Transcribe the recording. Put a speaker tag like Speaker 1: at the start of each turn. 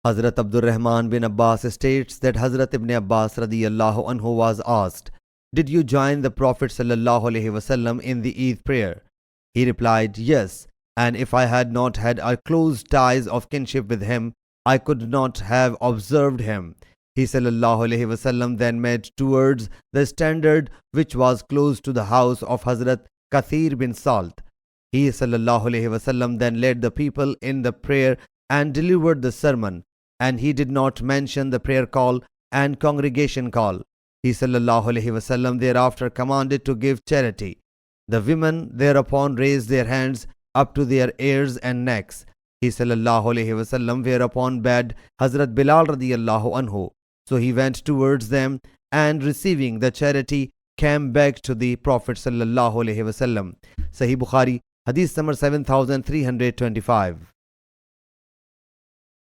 Speaker 1: Hazrat Abdul Rahman bin Abbas states that Hazrat Ibn Abbas radiyallahu anhu was asked, "Did you join the Prophet sallallahu alaihi wasallam in the Eid prayer?" He replied, "Yes, and if I had not had a close ties of kinship with him, I could not have observed him." He sallallahu alaihi wasallam then made towards the standard which was close to the house of Hazrat Kathir bin Salt. He sallallahu alaihi wasallam then led the people in the prayer and delivered the sermon, and he did not mention the prayer call and congregation call. He sallallahu alaihi wasallam thereafter commanded to give charity. The women thereupon raised their hands up to their ears and necks. He sallallahu alaihi wasallam whereupon bade Hazrat Bilal radiyallahu anhu. So he went towards them and receiving the charity came back to the Prophet sallallahu alaihi wasallam. Sahih Bukhari, Hadith number 7325.